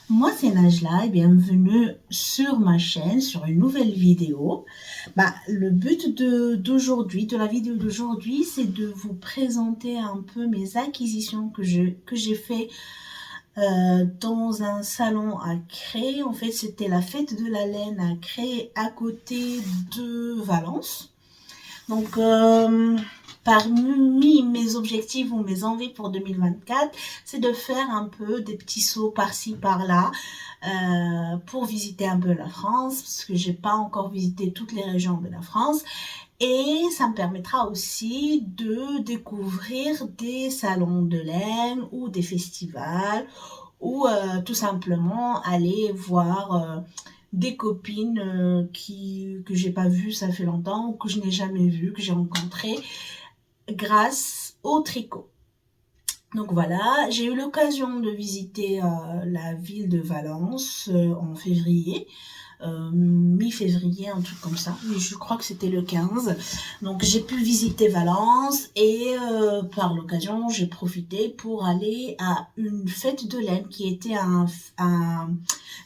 Moi c'est Najla et bienvenue sur ma chaîne, sur une nouvelle vidéo. Le but de la vidéo d'aujourd'hui, c'est de vous présenter un peu mes acquisitions que j'ai fait dans un salon à Cré. En fait, c'était la fête de la laine à Cré, à côté de Valence. Donc, parmi mes objectifs ou mes envies pour 2024, c'est de faire un peu des petits sauts par-ci, par-là, pour visiter un peu la France, parce que j'ai pas encore visité toutes les régions de la France. Et ça me permettra aussi de découvrir des salons de laine ou des festivals ou tout simplement aller voir des copines que j'ai pas vues ça fait longtemps ou que je n'ai jamais vues, que j'ai rencontrées grâce au tricot. Donc voilà, j'ai eu l'occasion de visiter la ville de Valence en février, mi-février, un truc comme ça. Oui, je crois que c'était le 15. Donc j'ai pu visiter Valence et par l'occasion, j'ai profité pour aller à une fête de laine qui était un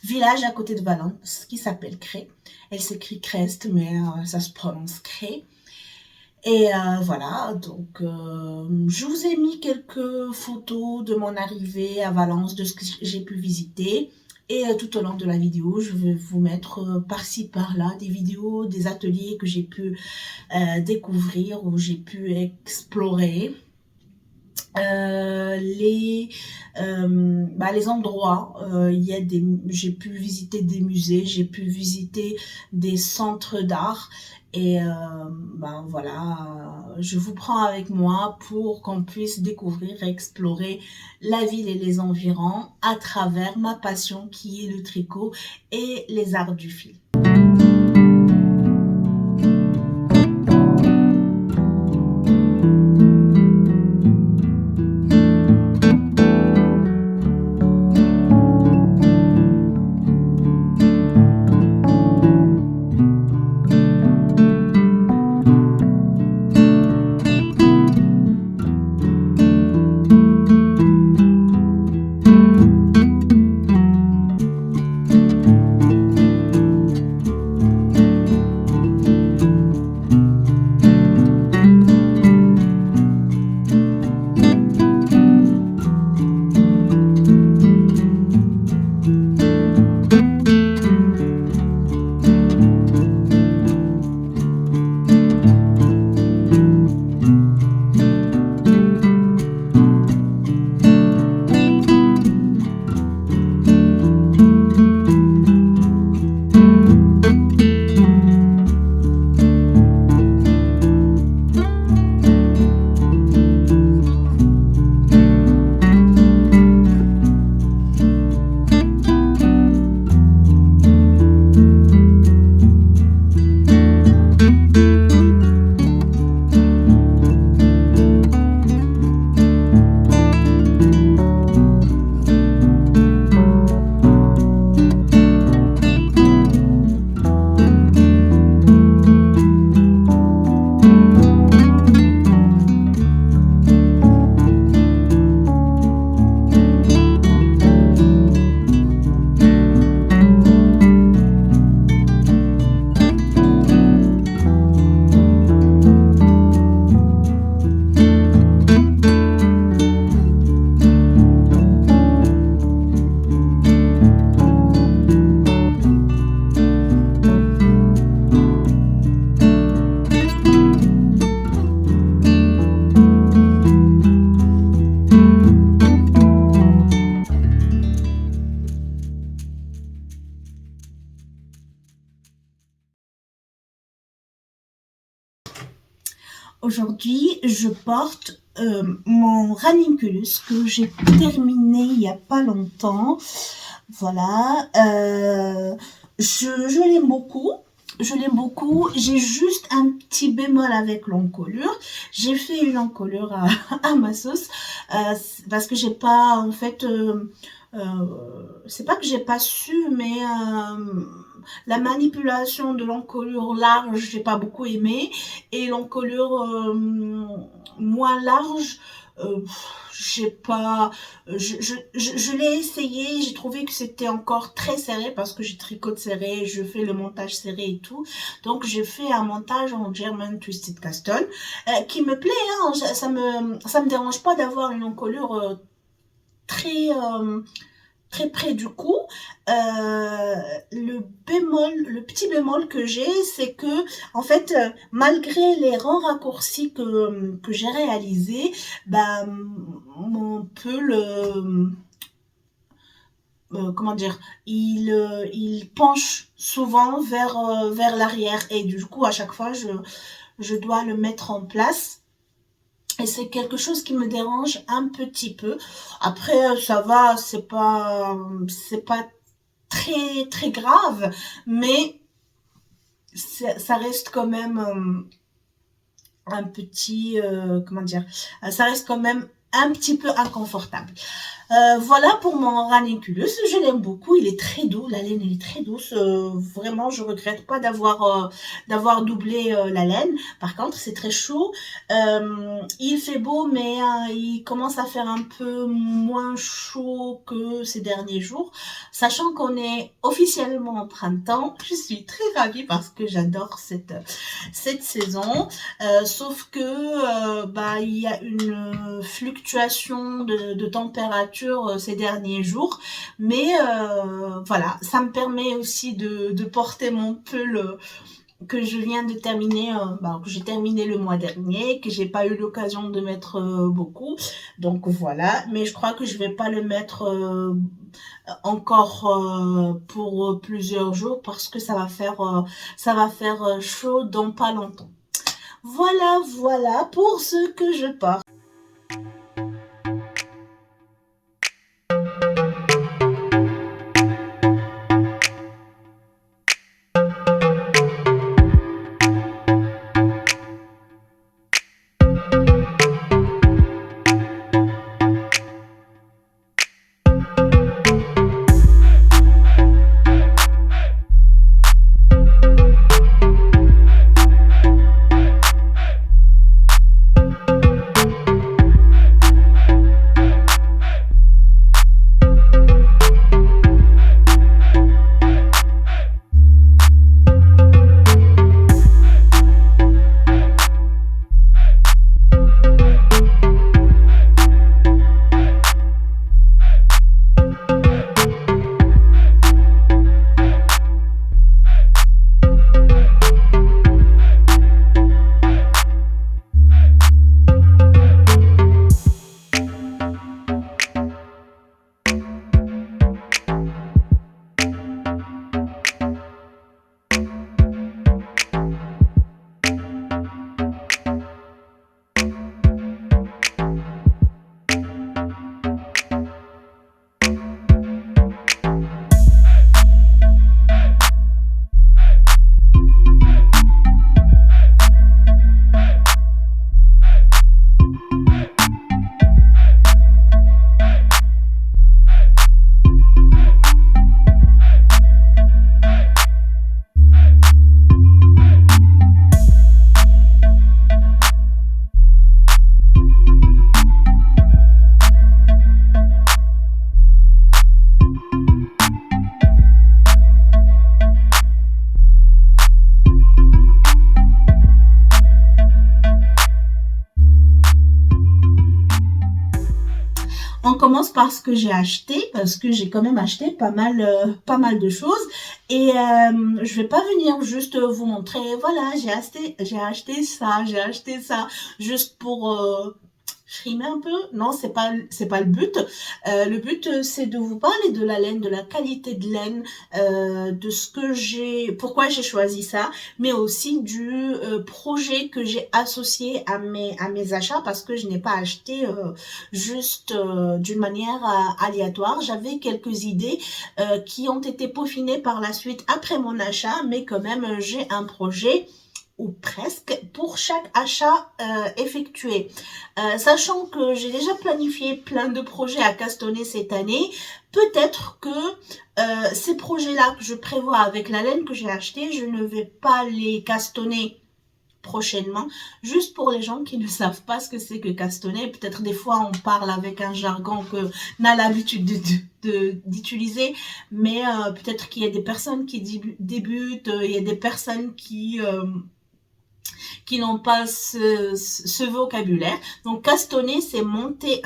village à côté de Valence qui s'appelle Cré. Elle s'écrit Crest, mais ça se prononce Cré. Et voilà, donc je vous ai mis quelques photos de mon arrivée à Valence, de ce que j'ai pu visiter. Et tout au long de la vidéo, je vais vous mettre par-ci, par-là des vidéos, des ateliers que j'ai pu découvrir ou j'ai pu explorer. Les endroits, j'ai pu visiter des musées, j'ai pu visiter des centres d'art et voilà, je vous prends avec moi pour qu'on puisse découvrir et explorer la ville et les environs à travers ma passion qui est le tricot et les arts du fil. Aujourd'hui, je porte mon ranunculus que j'ai terminé il n'y a pas longtemps. Voilà, je l'aime beaucoup. Je l'aime beaucoup. J'ai juste un petit bémol avec l'encolure. J'ai fait une encolure à ma sauce parce que j'ai pas, en fait, c'est pas que j'ai pas su, mais la manipulation de l'encolure large, j'ai pas beaucoup aimé, et l'encolure moins large, euh, j'ai pas, je l'ai essayé, j'ai trouvé que c'était encore très serré parce que je tricote serré, je fais le montage serré et tout. Donc j'ai fait un montage en German Twisted Castle qui me plaît, hein, ça me dérange pas d'avoir une encolure très très près du cou. Le petit bémol que j'ai, c'est que, en fait, malgré les rangs raccourcis que j'ai réalisés, ben, mon pull, comment dire, il penche souvent vers l'arrière et du coup, à chaque fois, je dois le mettre en place. Et c'est quelque chose qui me dérange un petit peu. Après, ça va, c'est pas très grave, mais ça reste quand même un petit, comment dire, ça reste quand même un petit peu inconfortable. Voilà pour mon ranunculus. Je l'aime beaucoup. Il est très doux. La laine elle est très douce. Vraiment, je regrette pas d'avoir doublé la laine. Par contre, c'est très chaud. Il fait beau, mais il commence à faire un peu moins chaud que ces derniers jours. Sachant qu'on est officiellement en printemps, je suis très ravie parce que j'adore cette saison. Sauf que bah il y a une fluctuation de température ces derniers jours, mais voilà, ça me permet aussi de porter mon pull que je viens de terminer, bah, que j'ai terminé le mois dernier, que j'ai pas eu l'occasion de mettre beaucoup, donc voilà. Mais je crois que je vais pas le mettre encore pour plusieurs jours parce que ça va faire chaud dans pas longtemps. Voilà pour ce que je porte. On commence par ce que j'ai acheté parce que j'ai quand même acheté pas mal de choses et je vais pas venir juste vous montrer voilà j'ai acheté ça juste pour frimer un peu. Non, c'est pas le but. Le but c'est de vous parler de la laine, de la qualité de laine, de ce que pourquoi j'ai choisi ça, mais aussi du projet que j'ai associé à mes achats parce que je n'ai pas acheté juste d'une manière aléatoire. J'avais quelques idées qui ont été peaufinées par la suite après mon achat, mais quand même j'ai un projet ou presque pour chaque achat effectué. Sachant que j'ai déjà planifié plein de projets à castonner cette année, peut-être que ces projets-là que je prévois avec la laine que j'ai achetée, je ne vais pas les castonner prochainement. Juste pour les gens qui ne savent pas ce que c'est que castaner, peut-être des fois on parle avec un jargon que n'a l'habitude d'utiliser, mais peut-être qu'il y a des personnes qui débutent, il y a des personnes qui n'ont pas ce vocabulaire. Donc castonner, c'est monter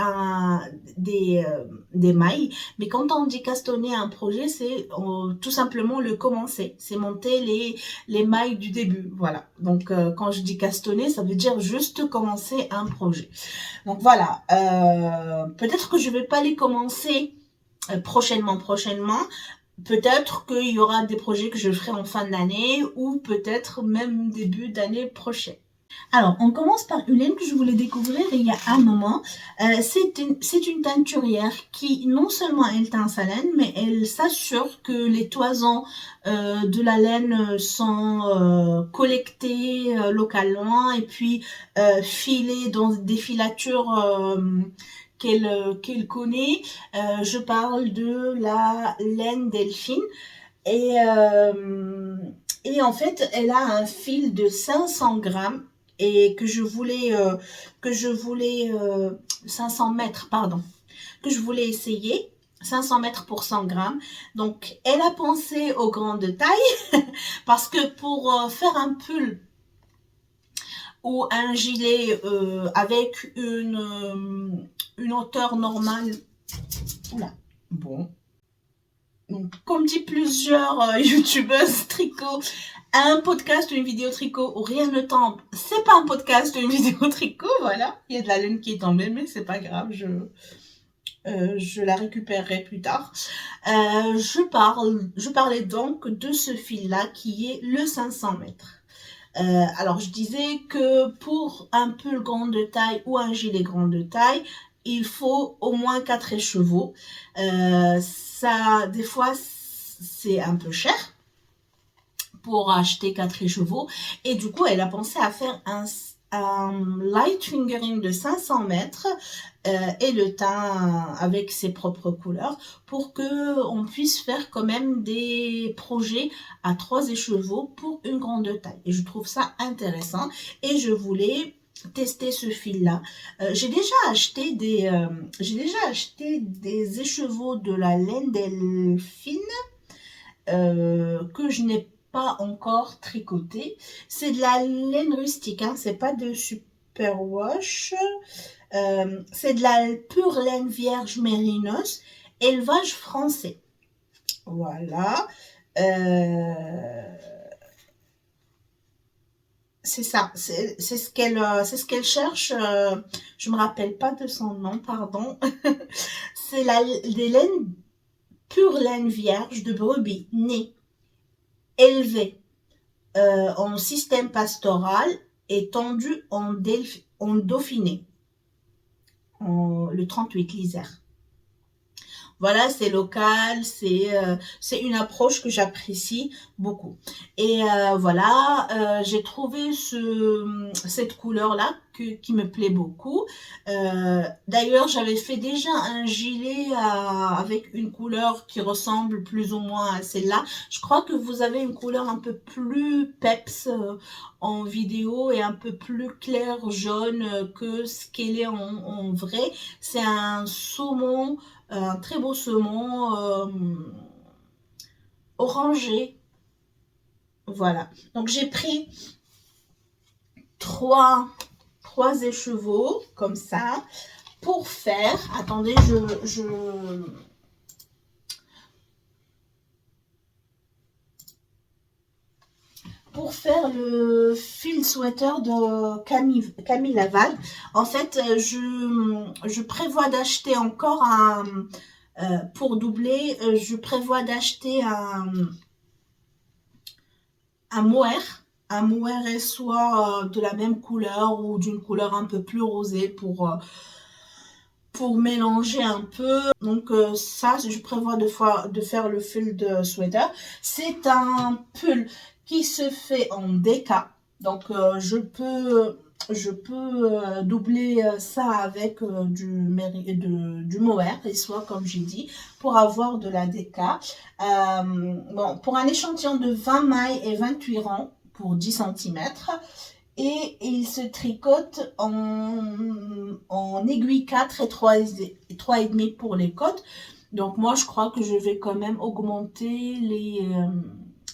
des mailles, mais quand on dit castonner un projet, c'est tout simplement le commencer, c'est monter les mailles du début. Voilà, donc quand je dis castonner, ça veut dire juste commencer un projet. Donc voilà, peut-être que je vais pas les commencer prochainement. Peut-être qu'il y aura des projets que je ferai en fin d'année ou peut-être même début d'année prochaine. Alors, on commence par une laine que je voulais découvrir il y a un moment. C'est une teinturière qui, non seulement elle teint sa laine, mais elle s'assure que les toisons de la laine sont collectées localement et puis filées dans des filatures qu'elle connaît. Je parle de la laine Delphine. Et, en fait, elle a un fil de 500 grammes et que je voulais 500 mètres, pardon, que je voulais essayer. 500 mètres pour 100 grammes. Donc, elle a pensé aux grandes tailles parce que pour faire un pull ou un gilet avec une hauteur normale. Oula, bon. Donc, comme dit plusieurs youtubeuses tricot, un podcast ou une vidéo tricot où rien ne tombe, c'est pas un podcast ou une vidéo tricot, voilà. Il y a de la laine qui est tombée, mais c'est pas grave, je la récupérerai plus tard. Je parlais donc de ce fil-là qui est le 500 mètres. Alors, je disais que pour un pull grande taille ou un gilet grande taille, il faut au moins 4 écheveaux. Ça, des fois, c'est un peu cher pour acheter 4 écheveaux. Et du coup, elle a pensé à faire un light fingering de 500 mètres et le teint avec ses propres couleurs pour que on puisse faire quand même des projets à 3 écheveaux pour une grande taille. Et je trouve ça intéressant et je voulais tester ce fil là. J'ai déjà acheté des écheveaux de la laine Delphine que je n'ai pas encore tricoté. C'est de la laine rustique, hein, c'est pas de superwash. C'est de la pure laine vierge mérinos, élevage français. Voilà. C'est ça, c'est ce qu'elle cherche. Je me rappelle pas de son nom, pardon. C'est des laines pure laine vierge de brebis nées, élevées en système pastoral et tendues en Dauphiné, le 38 l'Isère. Voilà, c'est local, c'est une approche que j'apprécie beaucoup. Et voilà, j'ai trouvé cette couleur-là qui me plaît beaucoup. D'ailleurs, j'avais fait déjà un gilet avec une couleur qui ressemble plus ou moins à celle-là. Je crois que vous avez une couleur un peu plus peps en vidéo et un peu plus clair jaune que ce qu'elle est en vrai. C'est un saumon, un très beau saumon orangé. Voilà. Donc j'ai pris trois écheveaux comme ça pour faire. Attendez, pour faire le fil sweater de Camille Laval. En fait, je prévois d'acheter encore pour doubler, je prévois d'acheter un mohair. Un mohair est soit de la même couleur ou d'une couleur un peu plus rosée pour mélanger un peu. Donc ça, je prévois de faire le fil de sweater. C'est un pull qui se fait en déca. Donc je peux doubler ça avec du mohair et soit comme j'ai dit pour avoir de la déca. Bon, pour un échantillon de 20 mailles et 28 rangs pour 10 cm. et il se tricote en aiguille 4 et 3,5 pour les côtes. Donc moi je crois que je vais quand même augmenter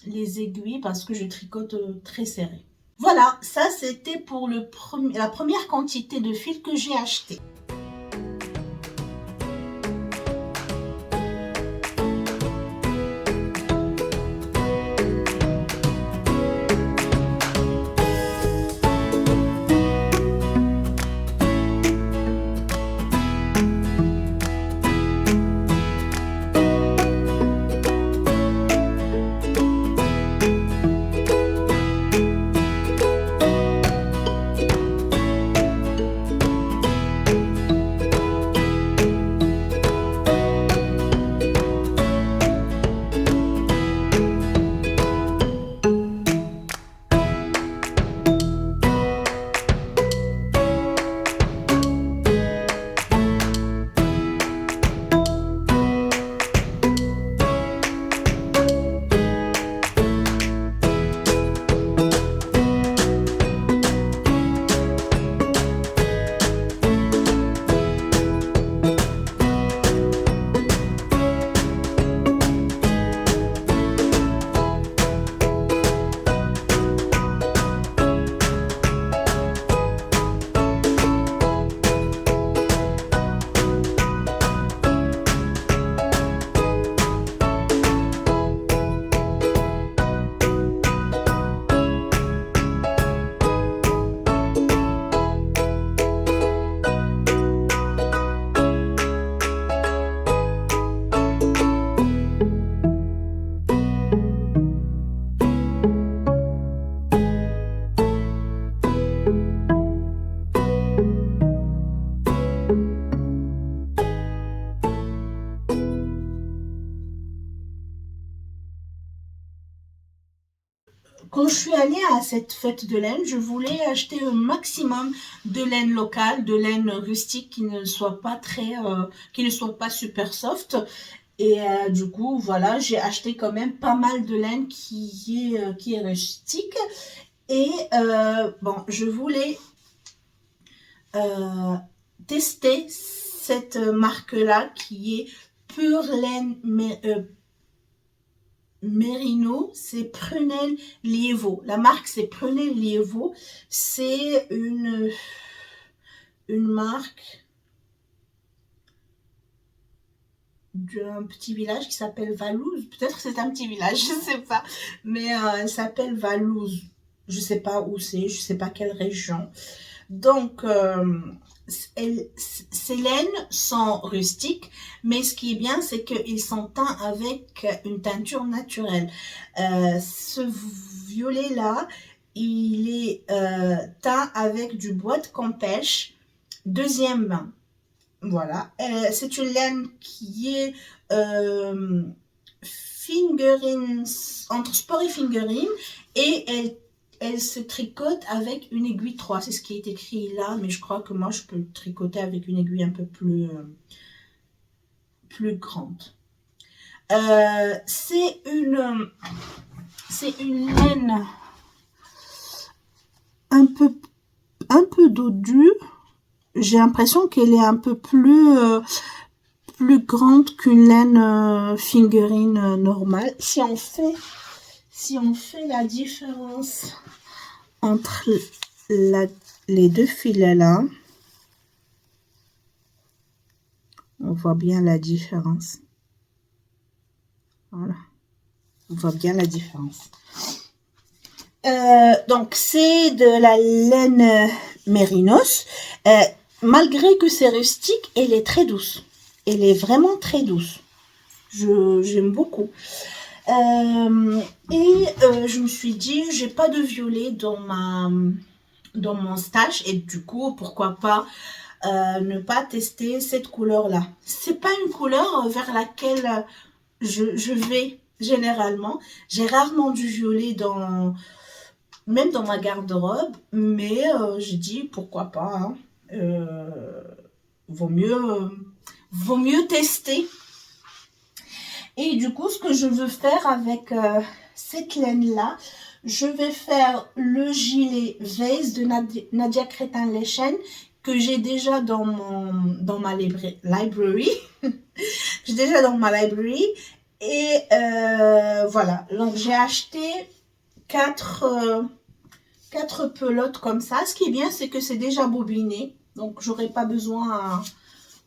les aiguilles parce que je tricote très serré. Voilà, ça c'était pour la première quantité de fil que j'ai acheté. Quand je suis allée à cette fête de laine, je voulais acheter un maximum de laine locale, de laine rustique qui ne soit pas super soft. Et du coup, voilà, j'ai acheté quand même pas mal de laine qui est rustique. Et bon, je voulais tester cette marque-là qui est Pure Laine Merino, c'est Prunelle Liévaux. La marque, c'est Prunelle Liévaux. C'est une marque d'un petit village qui s'appelle Valouse. Peut-être que c'est un petit village, je ne sais pas. Mais elle s'appelle Valouse. Je ne sais pas où c'est, je ne sais pas quelle région. Donc, ces laines sont rustiques, mais ce qui est bien, c'est qu'ils sont teints avec une teinture naturelle. Ce violet-là, il est teint avec du bois de Campeche, deuxième main. Voilà, c'est une laine qui est fingering, entre sport et fingering, et elle se tricote avec une aiguille 3. C'est ce qui est écrit là, mais je crois que moi, je peux le tricoter avec une aiguille un peu plus grande. C'est une laine un peu dodue. J'ai l'impression qu'elle est un peu plus grande qu'une laine fingering normale. Si on fait la différence entre les deux filets là, on voit bien la différence. Voilà, on voit bien la différence. Donc c'est de la laine mérinos. Malgré que c'est rustique, elle est très douce. Elle est vraiment très douce. J'aime beaucoup. Je me suis dit, j'ai pas de violet dans mon stash, et du coup, pourquoi pas ne pas tester cette couleur-là. C'est pas une couleur vers laquelle je vais généralement. J'ai rarement du violet même dans ma garde-robe, mais j'ai dit pourquoi pas. Hein. Vaut mieux tester. Et du coup, ce que je veux faire avec cette laine-là, Je vais faire le gilet Vase de Nadia Crétin-Lechen que j'ai déjà dans ma library. J'ai déjà dans ma library. Et voilà, donc j'ai acheté 4 pelotes comme ça. Ce qui est bien, c'est que c'est déjà bobiné. Donc, j'aurai pas besoin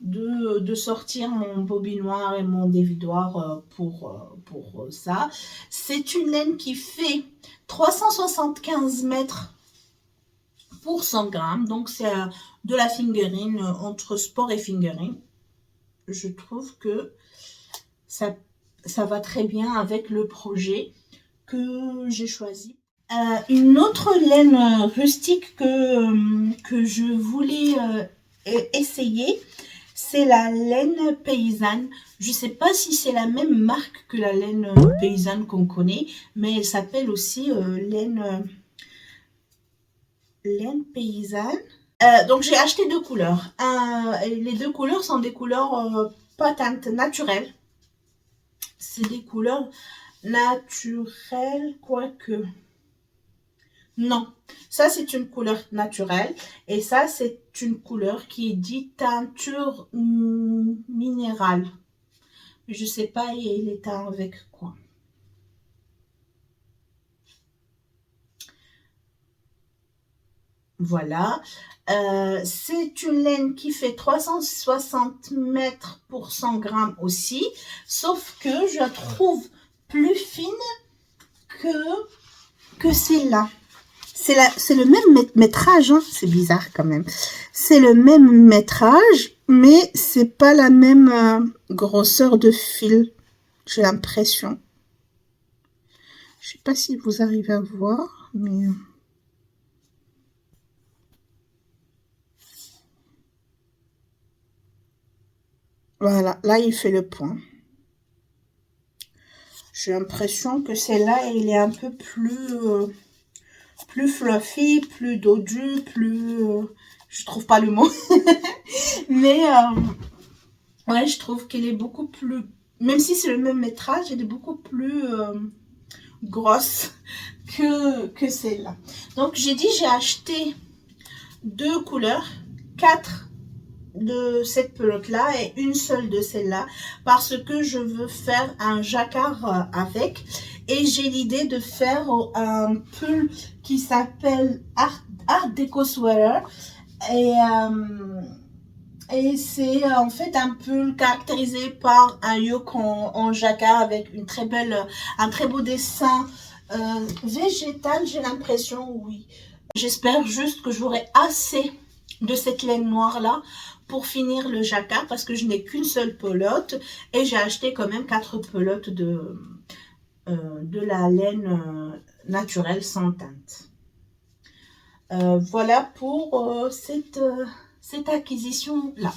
de sortir mon bobinoir et mon dévidoir pour ça. C'est une laine qui fait 375 mètres pour 100 grammes. Donc, c'est de la fingering, entre sport et fingering. Je trouve que ça va très bien avec le projet que j'ai choisi. Une autre laine rustique que je voulais essayer, c'est la laine paysanne. Je ne sais pas si c'est la même marque que la laine paysanne qu'on connaît, mais elle s'appelle aussi laine paysanne. Donc j'ai acheté 2 couleurs. Les 2 couleurs sont des couleurs pas teintes naturelles. C'est des couleurs naturelles, quoique. Non, ça c'est une couleur naturelle et ça c'est une couleur qui est dite teinture minérale. Je sais pas il est teint avec quoi. Voilà, c'est une laine qui fait 360 mètres pour 100 grammes aussi, sauf que je la trouve plus fine que celle-là. C'est le même métrage, hein. C'est bizarre quand même. C'est le même métrage, mais c'est pas la même grosseur de fil, j'ai l'impression. Je sais pas si vous arrivez à voir, mais voilà, là il fait le point. J'ai l'impression que celle-là, il est un peu plus fluffy, plus dodu, je trouve pas le mot. Mais ouais, je trouve qu'elle est beaucoup plus, même si c'est le même métrage, elle est beaucoup plus grosse que celle-là. Donc j'ai acheté 2 couleurs, 4 de cette pelote-là et une seule de celle-là parce que je veux faire un jacquard avec et j'ai l'idée de faire un pull qui s'appelle Art Deco Sweater et c'est en fait un pull caractérisé par un yoke en jacquard avec un très beau dessin végétal, j'ai l'impression, oui. J'espère juste que j'aurai assez de cette laine noire là pour finir le jacquard parce que je n'ai qu'une seule pelote et j'ai acheté quand même 4 pelotes de la laine naturelle sans teinte. Voilà pour cette acquisition là.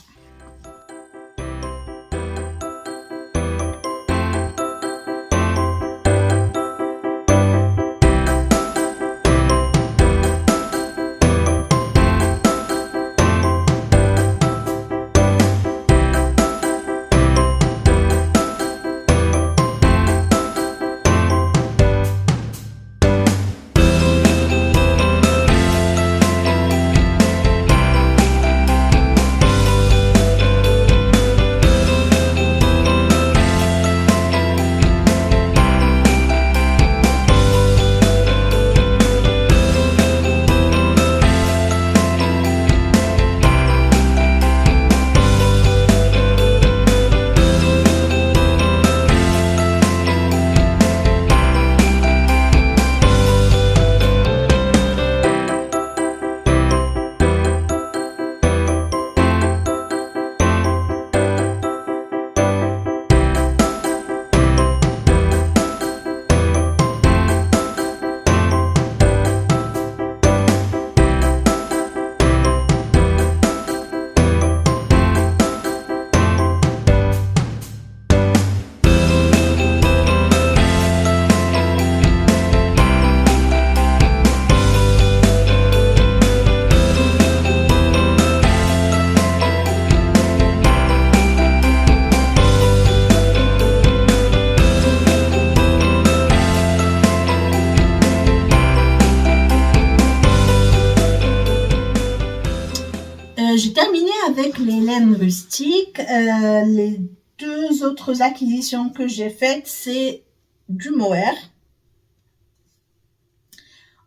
les laines rustiques. Les deux autres acquisitions que j'ai faites, c'est du mohair.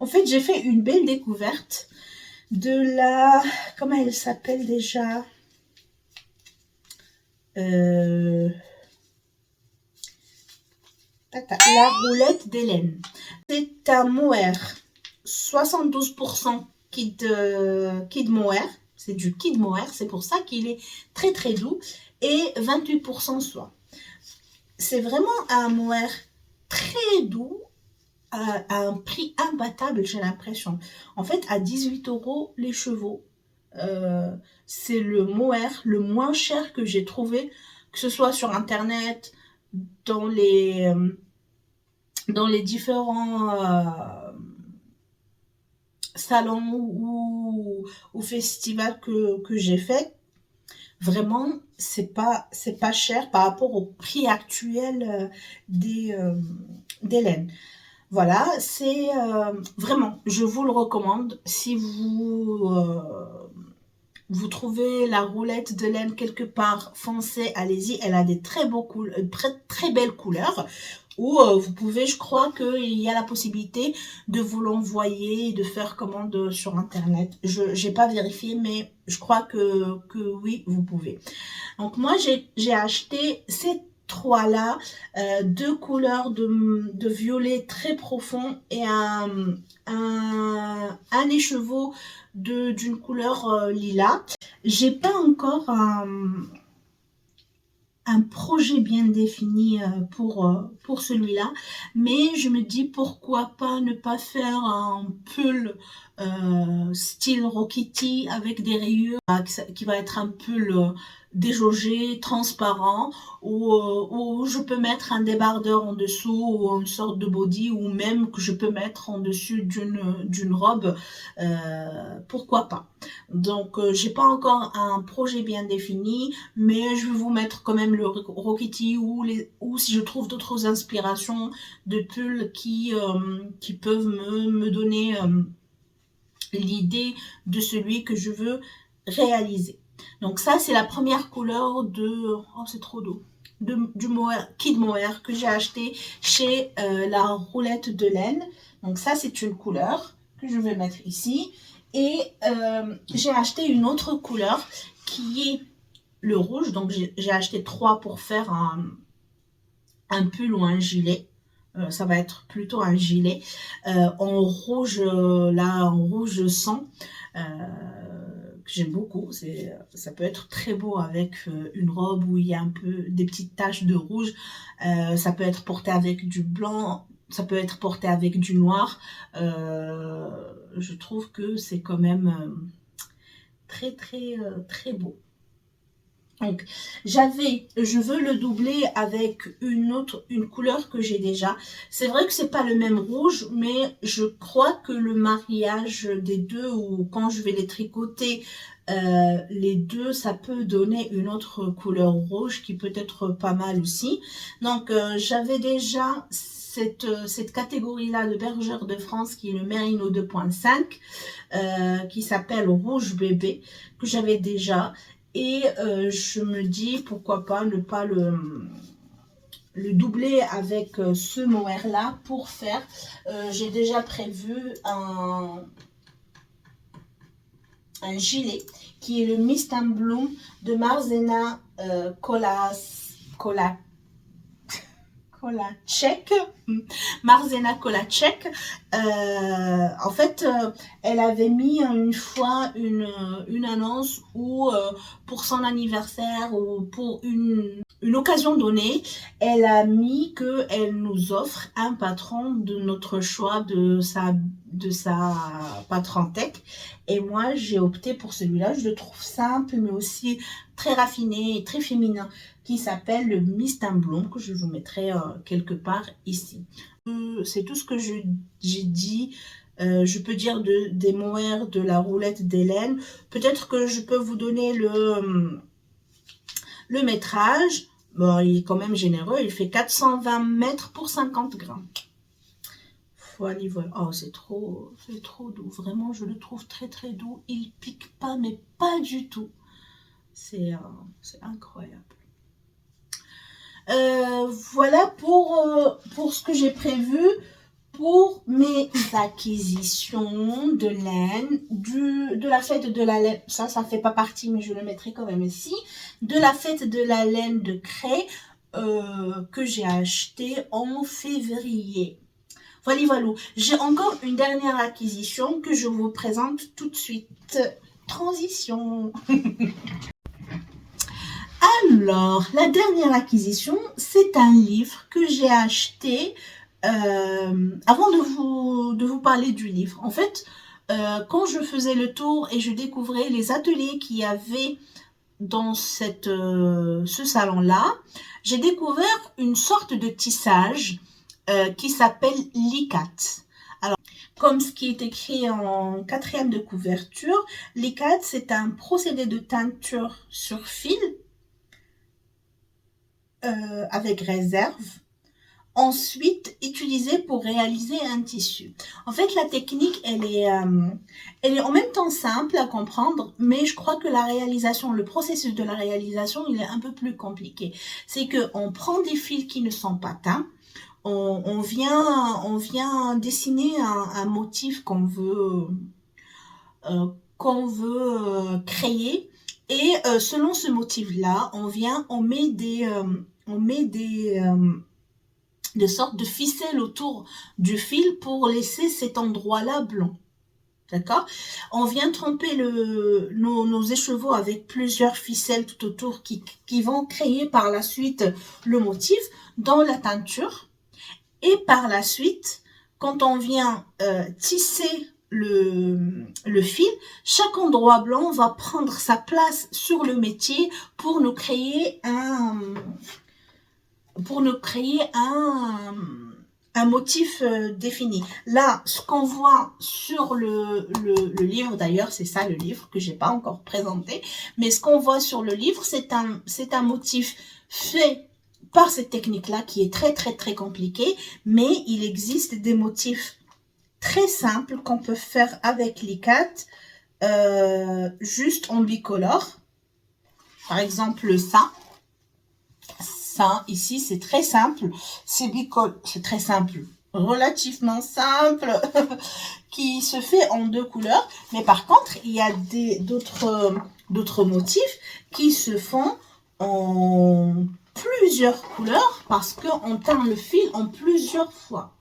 En fait, j'ai fait une belle découverte de la... Comment elle s'appelle déjà? La roulette des laines. C'est un mohair 72% kid mohair. C'est du kid mohair, c'est pour ça qu'il est très très doux. Et 28% soie. C'est vraiment un mohair très doux à un prix imbattable, j'ai l'impression. En fait, à 18 € les chevaux. C'est le mohair le moins cher que j'ai trouvé, que ce soit sur internet, dans les différents salons ou festivals que j'ai fait. Vraiment, c'est pas cher par rapport au prix actuel des laines. Voilà, c'est vraiment, je vous le recommande. Si vous trouvez la roulette de laine quelque part, foncez, allez-y. Elle a des très belles couleurs. Ou vous pouvez, je crois qu'il y a la possibilité de vous l'envoyer, de faire commande sur internet. Je n'ai pas vérifié, mais je crois que oui, vous pouvez. Donc moi, j'ai acheté ces trois-là, deux couleurs de violet très profond et un écheveau d'une couleur lilas. J'ai pas encore un projet bien défini pour celui-là, mais je me dis pourquoi pas ne pas faire un pull style Rokiti avec des rayures qui va être un pull déjaugé, transparent, où je peux mettre un débardeur en dessous ou une sorte de body, ou même que je peux mettre en dessus d'une robe, pourquoi pas. Donc j'ai pas encore un projet bien défini, mais je vais vous mettre quand même le Rokiti ou si je trouve d'autres inspirations de pulls qui peuvent me donner l'idée de celui que je veux réaliser. Donc ça, c'est la première couleur oh, c'est trop doux, du mohair, kid mohair que j'ai acheté chez la roulette de laine. Donc ça, c'est une couleur que je vais mettre ici. Et j'ai acheté une autre couleur qui est le rouge. Donc j'ai acheté 3 pour faire un pull ou un gilet. Ça va être plutôt un gilet en rouge, là en rouge sang, que j'aime beaucoup. Ça peut être très beau avec une robe où il y a un peu des petites taches de rouge. Ça peut être porté avec du blanc, ça peut être porté avec du noir. Je trouve que c'est quand même très très très beau. Donc, je veux le doubler avec une couleur que j'ai déjà. C'est vrai que c'est pas le même rouge, mais je crois que le mariage des deux, ou quand je vais les tricoter, les deux, ça peut donner une autre couleur rouge qui peut être pas mal aussi. Donc, j'avais déjà cette catégorie-là de bergère de France qui est le Merino 2.5, qui s'appelle Rouge Bébé, que j'avais déjà. Et je me dis pourquoi pas ne pas le doubler avec ce mohair là pour faire. J'ai déjà prévu un gilet qui est le Mist and Bloom de Marzena Kolacek. Marzena Kolacek. En fait, elle avait mis une fois une annonce où pour son anniversaire ou pour une occasion donnée, elle a mis qu'elle nous offre un patron de notre choix, de sa patron tech. Et moi, j'ai opté pour celui-là. Je le trouve simple, mais aussi très raffiné et très féminin, qui s'appelle le Mist and Bloom, que je vous mettrai quelque part ici. C'est tout ce que j'ai dit. Je peux dire des mohairs de la roulette des laines. Peut-être que je peux vous donner le métrage. Bon, il est quand même généreux. Il fait 420 mètres pour 50 grammes. Voilà. Oh, c'est trop doux. Vraiment, je le trouve très très doux. Il pique pas, mais pas du tout. C'est incroyable. Voilà pour ce que j'ai prévu pour mes acquisitions de laine, de la fête de la laine, ça fait pas partie, mais je le mettrai quand même ici, de la fête de la laine de Cré que j'ai acheté en février. Voilà, voilà. J'ai encore une dernière acquisition que je vous présente tout de suite. Transition. Alors, la dernière acquisition, c'est un livre que j'ai acheté avant de vous parler du livre. En fait, quand je faisais le tour et je découvrais les ateliers qu'il y avait dans ce salon-là, j'ai découvert une sorte de tissage qui s'appelle l'ICAT. Alors, comme ce qui est écrit en 4e de couverture, l'ICAT, c'est un procédé de teinture sur fil avec réserve. Ensuite, utilisé pour réaliser un tissu. En fait, la technique, elle est en même temps simple à comprendre, mais je crois que la réalisation, le processus de la réalisation, il est un peu plus compliqué. C'est que on prend des fils qui ne sont pas teints, on vient dessiner un motif qu'on veut créer, et selon ce motif-là, on met de sortes de ficelles autour du fil pour laisser cet endroit-là blanc. D'accord? On vient tremper nos écheveaux avec plusieurs ficelles tout autour qui vont créer par la suite le motif dans la teinture. Et par la suite, quand on vient tisser le fil, chaque endroit blanc va prendre sa place sur le métier pour nous créer un motif défini. Là, ce qu'on voit sur le livre, d'ailleurs, c'est ça le livre que j'ai pas encore présenté, mais ce qu'on voit sur le livre, c'est un motif fait par cette technique-là qui est très, très, très compliquée, mais il existe des motifs très simples qu'on peut faire avec l'ICAT, juste en bicolore. Par exemple, ça ici, c'est très simple, c'est très simple, relativement simple, qui se fait en 2 couleurs, mais par contre, il y a d'autres motifs qui se font en plusieurs couleurs parce qu'on teint le fil en plusieurs fois.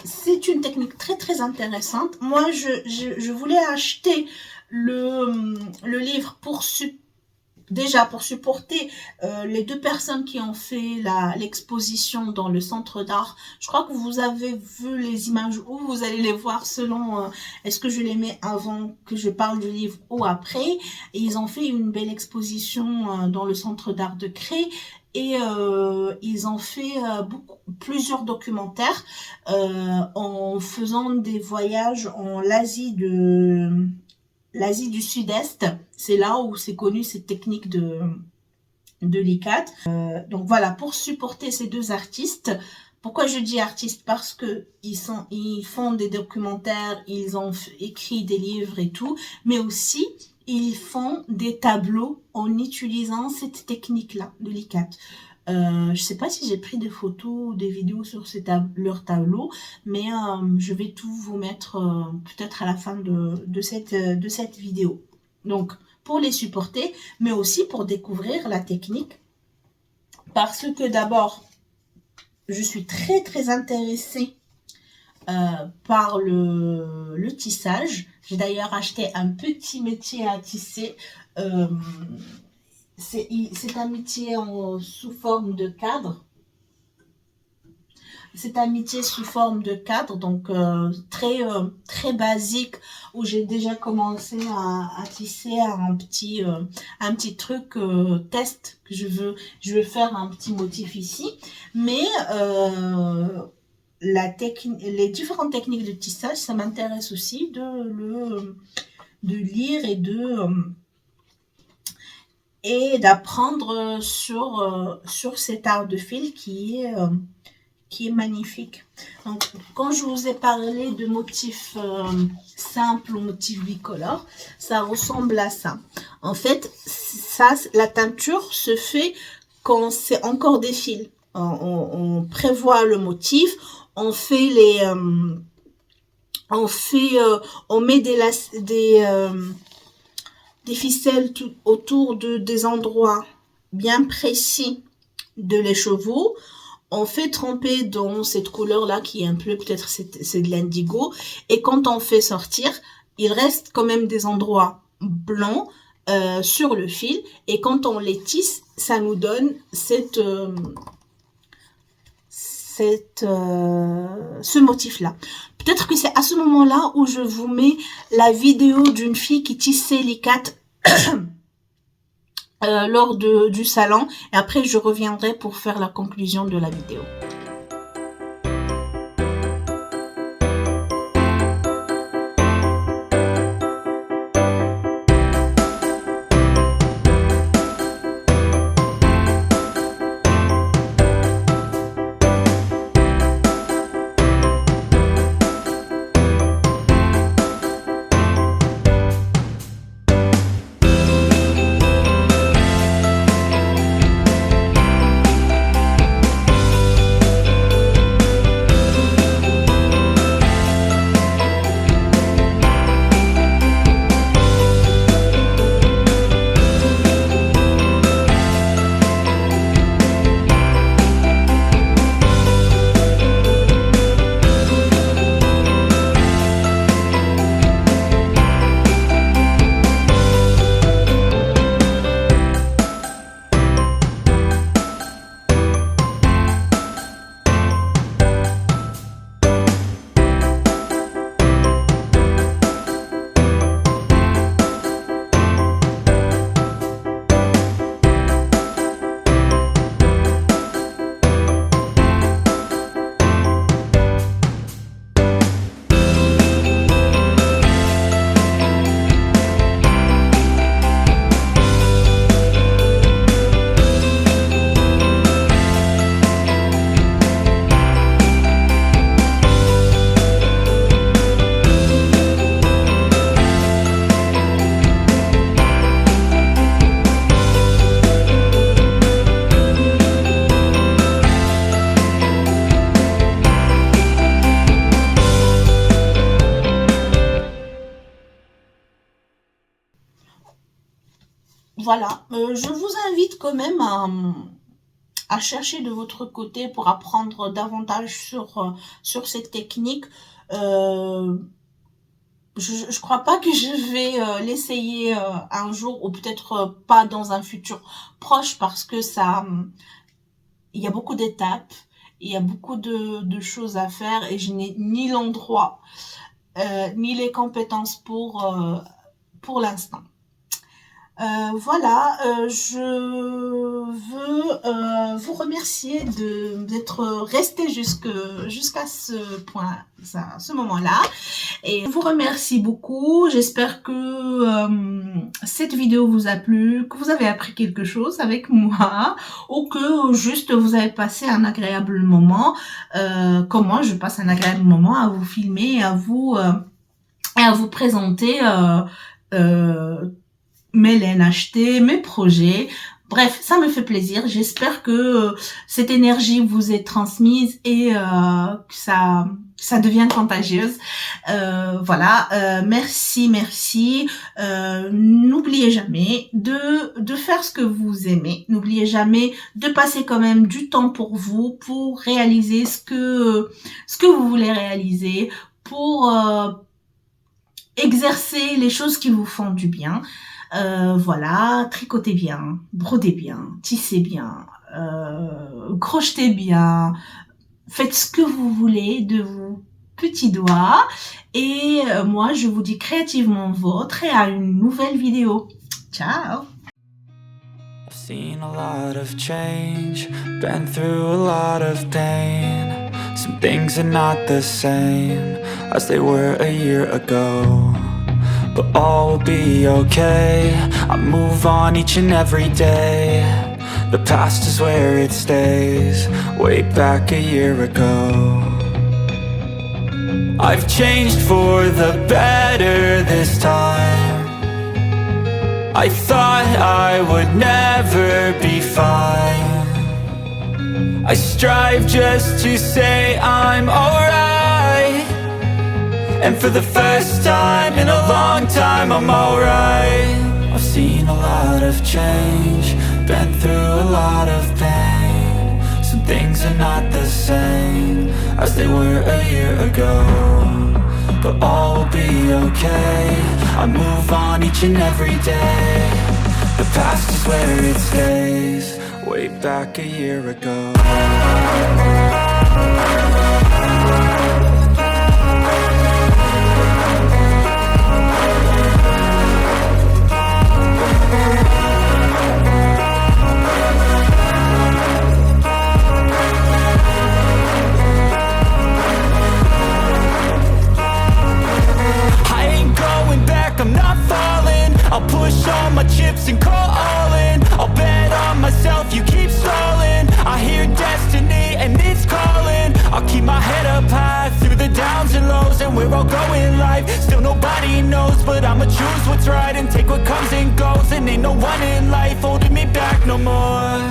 C'est une technique très très intéressante. Moi, je voulais acheter le livre pour supporter les 2 personnes qui ont fait l'exposition dans le centre d'art. Je crois que vous avez vu les images ou vous allez les voir selon est-ce que je les mets avant que je parle du livre ou après. Et ils ont fait une belle exposition dans le centre d'art de Cré. Et ils ont fait plusieurs documentaires en faisant des voyages en l'Asie du Sud-Est. C'est là où c'est connu cette technique de l'ICAT. Donc voilà, pour supporter ces 2 artistes. Pourquoi je dis artistes? Parce que ils font des documentaires, ils ont écrit des livres et tout, mais aussi ils font des tableaux en utilisant cette technique-là de l'ICAT. Je sais pas si j'ai pris des photos ou des vidéos sur leur tableau, mais je vais tout vous mettre peut-être à la fin de cette vidéo. Donc, pour les supporter, mais aussi pour découvrir la technique. Parce que d'abord, je suis très très intéressée par le tissage. J'ai d'ailleurs acheté un petit métier à tisser. C'est un métier sous forme de cadre. C'est un métier sous forme de cadre, donc très très basique, où j'ai déjà commencé à tisser un petit truc test que je veux faire un petit motif ici, mais les différentes techniques de tissage, ça m'intéresse aussi de lire et d'apprendre sur cet art de fil qui qui est magnifique. Donc, quand je vous ai parlé de motifs simples ou motifs bicolores, ça ressemble à ça. En fait, ça, la teinture se fait quand c'est encore des fils. On prévoit le motif, on fait les... on met des ficelles autour des endroits bien précis de l'écheveau. On fait tremper dans cette couleur-là qui est un peu, peut-être c'est de l'indigo. Et quand on fait sortir, il reste quand même des endroits blancs sur le fil. Et quand on les tisse, ça nous donne ce motif-là. Peut-être que c'est à ce moment-là où je vous mets la vidéo d'une fille qui tissait les quatre lors du salon. Et après, je reviendrai pour faire la conclusion de la vidéo. Voilà, je vous invite quand même à chercher de votre côté pour apprendre davantage sur cette technique. Je ne crois pas que je vais l'essayer un jour, ou peut-être pas dans un futur proche, parce que il y a beaucoup d'étapes, il y a beaucoup de choses à faire, et je n'ai ni l'endroit ni les compétences pour l'instant. Voilà, je veux vous remercier d'être resté jusqu'à ce moment-là. Et je vous remercie beaucoup. J'espère que cette vidéo vous a plu, que vous avez appris quelque chose avec moi, ou que juste vous avez passé un agréable moment, comme moi je passe un agréable moment à vous filmer et à vous présenter mes laines achetées, mes projets. Bref, ça me fait plaisir. J'espère que cette énergie vous est transmise et que ça devient contagieuse. Voilà, merci. N'oubliez jamais de faire ce que vous aimez. N'oubliez jamais de passer quand même du temps pour vous, pour réaliser ce que vous voulez réaliser, pour exercer les choses qui vous font du bien. Voilà, tricotez bien, brodez bien, tissez bien, crochetez bien, faites ce que vous voulez de vos petits doigts. Et moi, je vous dis créativement vôtre et à une nouvelle vidéo. Ciao! I've seen a lot of change, been through a lot of pain. Some things are not the same as they were a year ago, but all will be okay. I move on each and every day, The past is where it stays, way back a year ago. I've changed for the better this time. I thought I would never be fine. I strive just to say I'm alright, and for the first time in a long time I'm alright. I've seen a lot of change, been through a lot of pain. Some things are not the same as they were a year ago, but all will be okay. I move on each and every day. The past is where it stays, way back a year ago. I'm not falling, I'll push all my chips and call all in. I'll bet on myself, you keep stalling. I hear destiny and it's calling. I'll keep my head up high through the downs and lows, and we're all going live. Still nobody knows, but I'ma choose what's right and take what comes and goes. And ain't no one in life holding me back no more.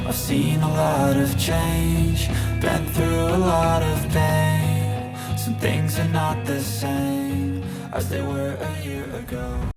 I've seen a lot of change, been through a lot of pain. Some things are not the same as they were a year ago.